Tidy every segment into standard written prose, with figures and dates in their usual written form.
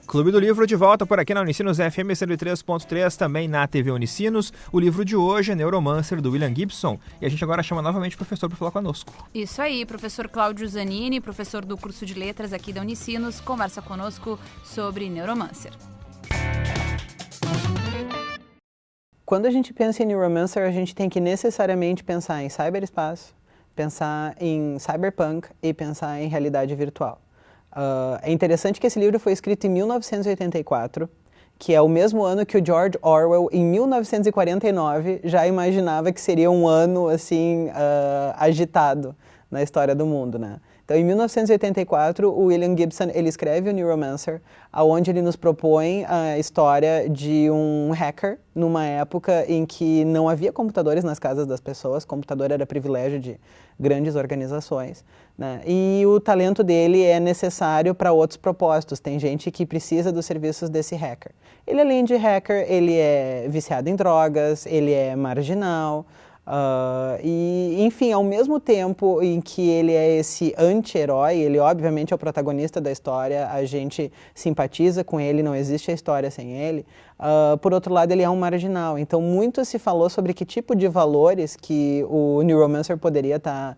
Clube do Livro de volta por aqui na Unicinos FM 103.3, também na TV Unicinos. O livro de hoje é Neuromancer, do William Gibson. E a gente agora chama novamente o professor para falar conosco. Isso aí, professor Cláudio Zanini, professor do curso de letras aqui da Unicinos, conversa conosco sobre Neuromancer. Quando a gente pensa em Neuromancer, a gente tem que necessariamente pensar em cyberespaço, pensar em cyberpunk e pensar em realidade virtual. É interessante que esse livro foi escrito em 1984, que é o mesmo ano que o George Orwell, em 1949, já imaginava que seria um ano assim agitado na história do mundo, né? Então, em 1984, o William Gibson ele escreve o Neuromancer, onde ele nos propõe a história de um hacker numa época em que não havia computadores nas casas das pessoas, computador era privilégio de grandes organizações, né? E o talento dele é necessário para outros propósitos. Tem gente que precisa dos serviços desse hacker. Ele, além de hacker, ele é viciado em drogas, ele é marginal. E, enfim, ao mesmo tempo em que ele é esse anti-herói, ele obviamente é o protagonista da história, a gente simpatiza com ele, não existe a história sem ele. Por outro lado, ele é um marginal. Então, muito se falou sobre que tipo de valores que o Neuromancer poderia estar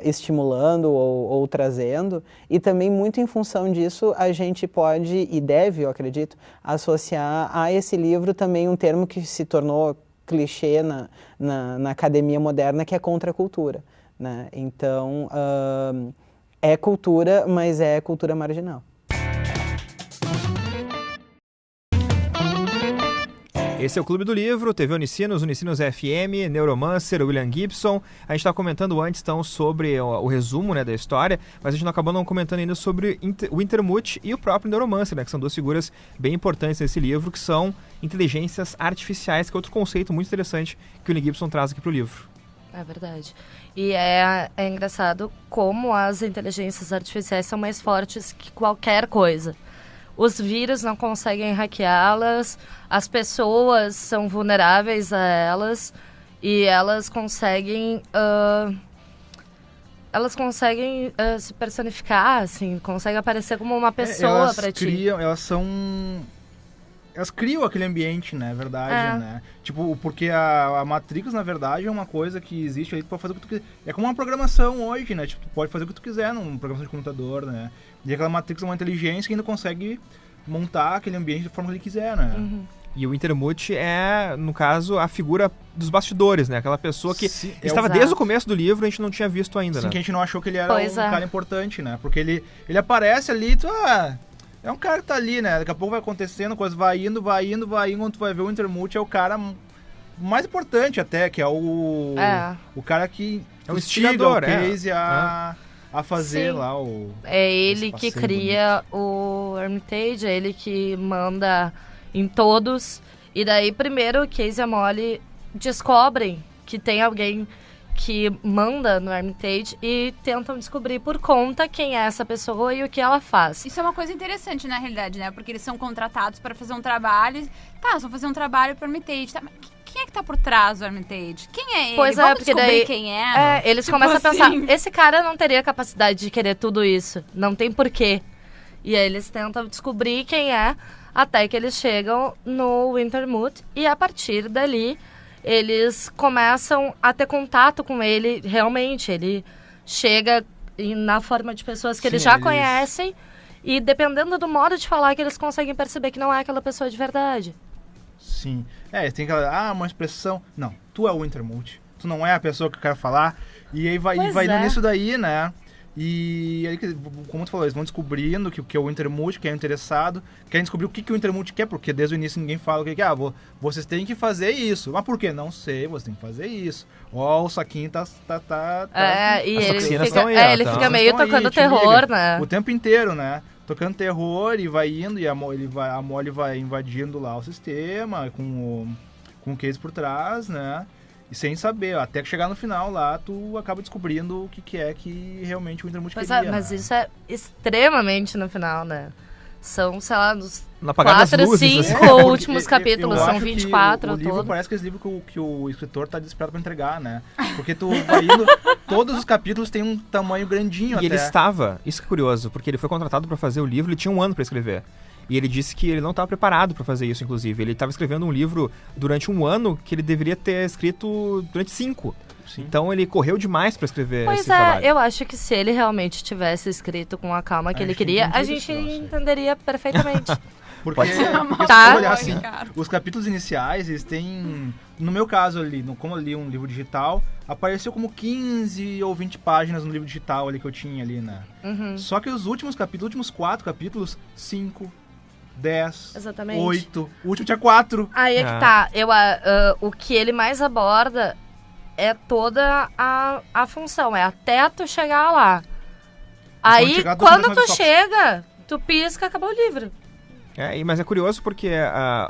estimulando ou trazendo. E também, muito em função disso, a gente pode e deve, eu acredito, associar a esse livro também um termo que se tornou clichê na academia moderna, que é contracultura, né? Então, é cultura, mas é cultura marginal. Esse é o Clube do Livro, TV Unicinos, Unicinos FM, Neuromancer, William Gibson. A gente estava comentando antes, então, sobre o resumo, né, da história, mas a gente não acabou não comentando ainda sobre o Intermute e o próprio Neuromancer, né, que são duas figuras bem importantes nesse livro, que são inteligências artificiais, que é outro conceito muito interessante que o William Gibson traz aqui para o livro. É verdade. E é engraçado como as inteligências artificiais são mais fortes que qualquer coisa. Os vírus não conseguem hackeá-las, as pessoas são vulneráveis a elas e elas conseguem se personificar, assim, conseguem aparecer como uma pessoa para ti. Elas criam aquele ambiente, né? Verdade, né? Tipo, porque a Matrix, na verdade, é uma coisa que existe aí, tu pode fazer o que tu quiser. É como uma programação hoje, né? Tipo, tu pode fazer o que tu quiser numa programação de computador, né? E aquela Matrix é uma inteligência que ainda consegue montar aquele ambiente da forma que ele quiser, né? Uhum. E o Intermute é, no caso, a figura dos bastidores, né? Aquela pessoa que estava Exato. desde o começo do livro, a gente não tinha visto ainda, né? Que a gente não achou que ele era Pois é. cara importante, né? Porque ele aparece ali e tu... é um cara que tá ali, né? Daqui a pouco vai acontecendo, coisa vai indo, quando tu vai ver o Intermute é o cara mais importante até, que é o cara que é o instiga instigador, o Casey a fazer Sim. lá o... É ele que cria o Hermitage, é ele que manda em todos. E daí, primeiro, o Casey e a Molly descobrem que tem alguém que manda no Hermitage e tentam descobrir por conta quem é essa pessoa e o que ela faz. Isso é uma coisa interessante, na realidade, né? Porque eles são contratados para fazer um trabalho. Tá, eles vão fazer um trabalho para o Hermitage. Tá, mas quem é que tá por trás do Hermitage? Quem é ele? Pois Vamos porque descobrir daí, quem é. Eles Tipo começam a pensar, assim. esse cara não teria capacidade de querer tudo isso. Não tem porquê. E aí eles tentam descobrir quem é, até que eles chegam no Wintermute. E a partir dali, eles começam a ter contato com ele. Realmente, ele chega na forma de pessoas que eles já conhecem. E dependendo do modo de falar, que eles conseguem perceber que não é aquela pessoa de verdade. Sim. Tem aquela... uma expressão... Não, tu é o Intermute. Tu não é a pessoa que eu quero falar. E aí vai indo nisso daí, né? E aí, como tu falou, eles vão descobrindo que é o Intermute, que é interessado. Querem descobrir o que o Intermute quer, porque desde o início ninguém fala o que é. Vocês têm que fazer isso. Mas por quê? Não sei, vocês têm que fazer isso. Ó, o saquinho tá... E ele fica meio tocando terror, né? O tempo inteiro, né? Tocando terror e vai indo, e a Molly vai invadindo lá o sistema, com o Casey por trás, né? E sem saber, até que chegar no final lá, tu acaba descobrindo o que é que realmente o Intermute queria. Mas isso é extremamente no final, né? São, sei lá, nos no apagar 4, das luzes, 5 assim. últimos capítulos, são 24 o livro todo. parece que é esse livro que o escritor tá desesperado pra entregar, né? Porque tu vai indo, todos os capítulos têm um tamanho grandinho E até. ele estava, isso que é curioso, porque ele foi contratado pra fazer o livro, ele tinha um ano pra escrever. E ele disse que ele não estava preparado para fazer isso, inclusive. Ele estava escrevendo um livro durante um ano que ele deveria ter escrito durante 5. Sim. Então ele correu demais para escrever esse trabalho. Eu acho que se ele realmente tivesse escrito com a calma que ele queria, a gente entenderia perfeitamente. Porque se tá. olhar assim, os capítulos iniciais, eles têm... No meu caso ali, como eu li um livro digital, apareceu como 15 ou 20 páginas no livro digital ali que eu tinha ali, né? Só que os últimos capítulos, os últimos 4 capítulos, 5, 10, exatamente. 8, o último tinha 4. Aí é que tá. O que ele mais aborda é toda a função, é até tu chegar lá. Aí, quando tu chega, tu pisca, acabou o livro. Mas é curioso porque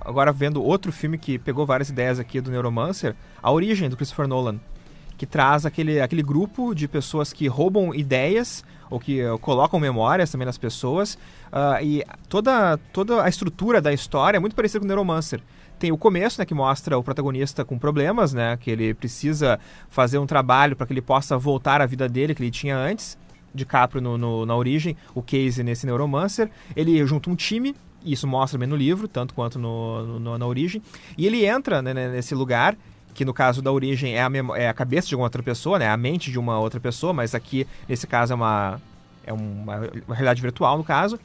agora vendo outro filme que pegou várias ideias aqui do Neuromancer, A Origem, do Christopher Nolan, que traz aquele grupo de pessoas que roubam ideias ou que colocam memórias também nas pessoas, e toda a estrutura da história é muito parecida com o Neuromancer. Tem o começo, né, que mostra o protagonista com problemas, né, que ele precisa fazer um trabalho para que ele possa voltar à vida dele que ele tinha antes, DiCaprio na Origem, o Casey nesse Neuromancer. Ele junta um time. Isso mostra bem no livro, tanto quanto na Origem. E ele entra, né, nesse lugar, que no caso da Origem é a cabeça de uma outra pessoa, né, a mente de uma outra pessoa, mas aqui, nesse caso, é uma realidade virtual, no caso.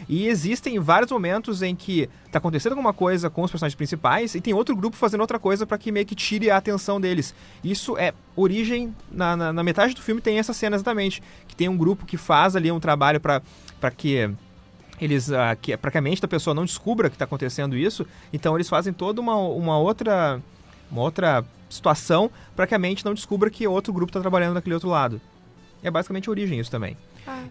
E existem vários momentos em que está acontecendo alguma coisa com os personagens principais e tem outro grupo fazendo outra coisa para que meio que tire a atenção deles. Isso é Origem, na metade do filme tem essa cena exatamente, que tem um grupo que faz ali um trabalho para que... para que a mente da pessoa não descubra que está acontecendo isso, então eles fazem toda uma outra situação para que a mente não descubra que outro grupo está trabalhando naquele outro lado. É basicamente a Origem isso também.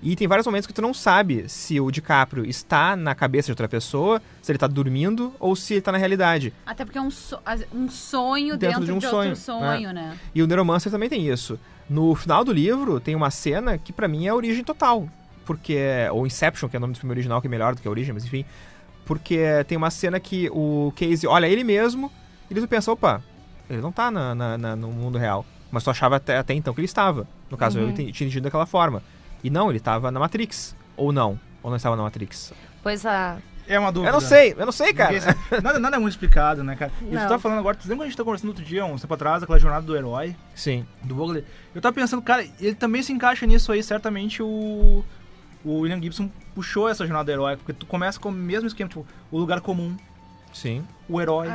E tem vários momentos que tu não sabe se o DiCaprio está na cabeça de outra pessoa, se ele está dormindo ou se ele está na realidade. Até porque é um sonho dentro de outro sonho, né? E o Neuromancer também tem isso. No final do livro tem uma cena que para mim é a Origem total. Ou Inception, que é o nome do filme original, que é melhor do que a Origem, mas enfim. Porque tem uma cena que o Casey olha ele mesmo e ele pensa, opa, ele não tá no mundo real. Mas tu achava até então que ele estava. No caso, eu tinha entendido daquela forma. E não, ele estava na Matrix. Ou não estava na Matrix. Pois é uma dúvida. Eu não sei, cara. Nada é muito explicado, né, cara? E tu tá falando agora, tu lembra que a gente tá conversando outro dia, um tempo atrás, aquela jornada do herói? Sim. Do Vogler. Eu tava pensando, cara, ele também se encaixa nisso aí, certamente o William Gibson puxou essa jornada do herói, porque tu começa com o mesmo esquema, tipo, o lugar comum. Sim. O herói.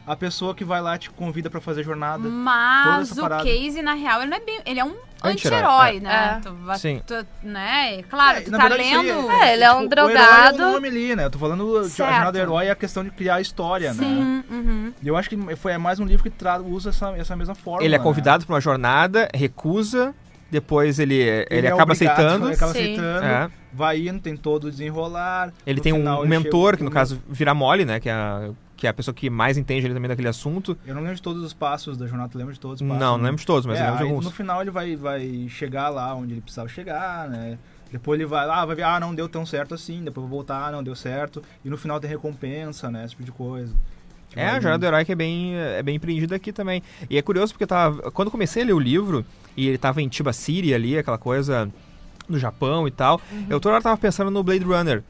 A pessoa que vai lá te convida pra fazer jornada. Mas o Casey, na real, ele não é bem... Ele é um anti-herói, né? Sim. Né? Claro, tu tá lendo... ele é um drogado. O herói é o nome ali, né? Eu tô falando de a jornada do herói, é a questão de criar a história, né? E eu acho que foi mais um livro que usa essa mesma forma. Ele é convidado pra uma jornada, recusa... Depois ele acaba aceitando. Ele acaba aceitando, vai indo, tem todo o desenrolar. Ele tem um mentor, que no caso vira mole, né? Que é a pessoa que mais entende ele também daquele assunto. Eu não lembro de todos os passos da jornada, tu lembra de todos os passos? Não lembro de todos, mas eu lembro de alguns. No final ele vai chegar lá onde ele precisava chegar, né? Depois ele vai ver, não deu tão certo assim, depois vai voltar, não deu certo. E no final tem recompensa, né? Esse tipo de coisa. A jornada do herói que é bem empreendida aqui também. E é curioso porque quando comecei a ler o livro, e ele tava em Chiba City ali, aquela coisa no Japão e tal, eu toda hora tava pensando no Blade Runner.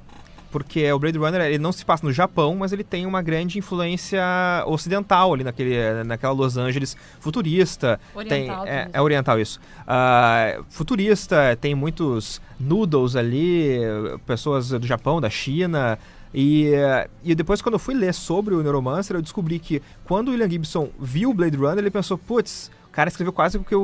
Porque o Blade Runner, ele não se passa no Japão, mas ele tem uma grande influência ocidental ali naquela Los Angeles futurista. Oriental. É oriental isso. Futurista, tem muitos noodles ali, pessoas do Japão, da China... E depois, quando eu fui ler sobre o Neuromancer, eu descobri que quando o William Gibson viu o Blade Runner, ele pensou, putz, o cara escreveu quase o que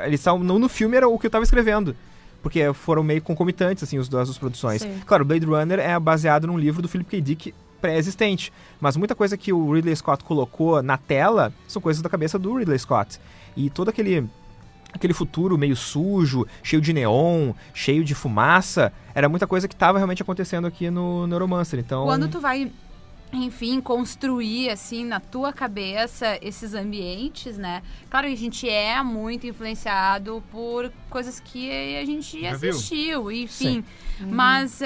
ele estava no filme era o que eu estava escrevendo. Porque foram meio concomitantes, assim, as duas produções. Sim. Claro, o Blade Runner é baseado num livro do Philip K. Dick pré-existente. Mas muita coisa que o Ridley Scott colocou na tela são coisas da cabeça do Ridley Scott. E todo aquele futuro meio sujo, cheio de neon, cheio de fumaça, era muita coisa que estava realmente acontecendo aqui no Neuromancer. Então, quando tu vai, enfim, construir, assim, na tua cabeça esses ambientes, né? Claro que a gente é muito influenciado por coisas que a gente assistiu, enfim. Mas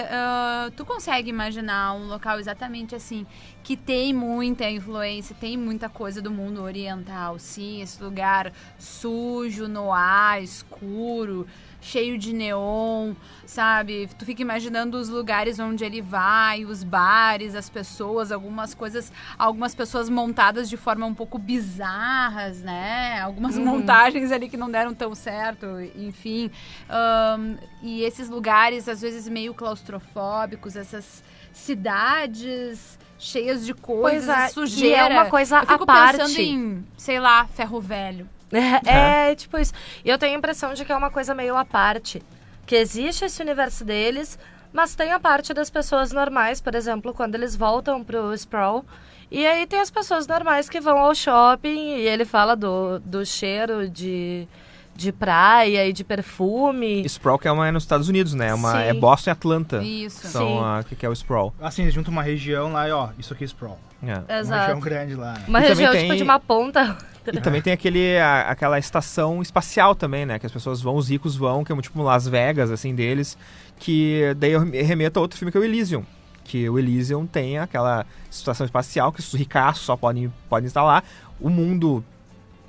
tu consegue imaginar um local exatamente assim, que tem muita influência, tem muita coisa do mundo oriental, sim, esse lugar sujo, no ar, escuro, cheio de neon, sabe? Tu fica imaginando os lugares onde ele vai, os bares, as pessoas, algumas pessoas montadas de forma um pouco bizarras, né? Algumas montagens ali que não deram tão certo, enfim. E esses lugares, às vezes, meio claustrofóbicos, essas cidades cheias de coisas, sujeira. E é uma coisa à parte. Eu fico pensando em, sei lá, Ferro Velho. Tipo isso. E eu tenho a impressão de que é uma coisa meio à parte. Que existe esse universo deles, mas tem a parte das pessoas normais, por exemplo, quando eles voltam pro Sprawl. E aí tem as pessoas normais que vão ao shopping e ele fala do cheiro de praia e de perfume. Sprawl que é nos Estados Unidos, né? É Boston e Atlanta. Isso. São que é o Sprawl. Assim, eles juntam uma região lá e isso aqui é Sprawl. Exato. Uma região grande lá. Uma região tipo de uma ponta. E também tem aquela estação espacial também, né? Que as pessoas vão, os ricos vão, que é tipo Las Vegas, assim, deles. Que daí eu remeto a outro filme que é o Elysium. Que o Elysium tem aquela estação espacial que os ricaços só podem estar lá. O mundo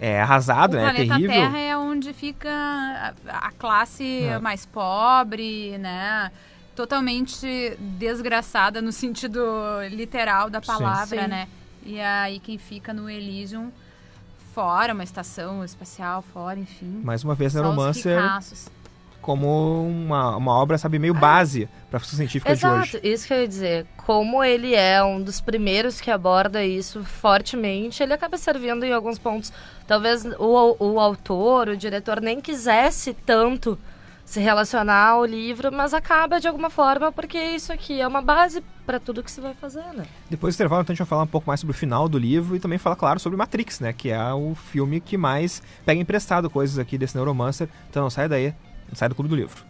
é arrasado, né? É terrível. O planeta Terra é onde fica a classe mais pobre, né? Totalmente desgraçada no sentido literal da palavra, Sim. né? E aí quem fica no Elysium, fora, uma estação espacial, fora, enfim. Mais uma vez, só Neuromancer os ricaços. Como uma obra, sabe, meio base para a ficção científica de hoje. Exato, isso que eu ia dizer. Como ele é um dos primeiros que aborda isso fortemente, ele acaba servindo em alguns pontos. Talvez o autor, o diretor, nem quisesse tanto se relacionar ao livro, mas acaba de alguma forma, porque isso aqui é uma base para tudo que se vai fazer, né? Depois do intervalo, então, a gente vai falar um pouco mais sobre o final do livro e também falar, claro, sobre Matrix, né? Que é o filme que mais pega emprestado coisas aqui desse Neuromancer. Então não sai daí, não sai do Clube do Livro.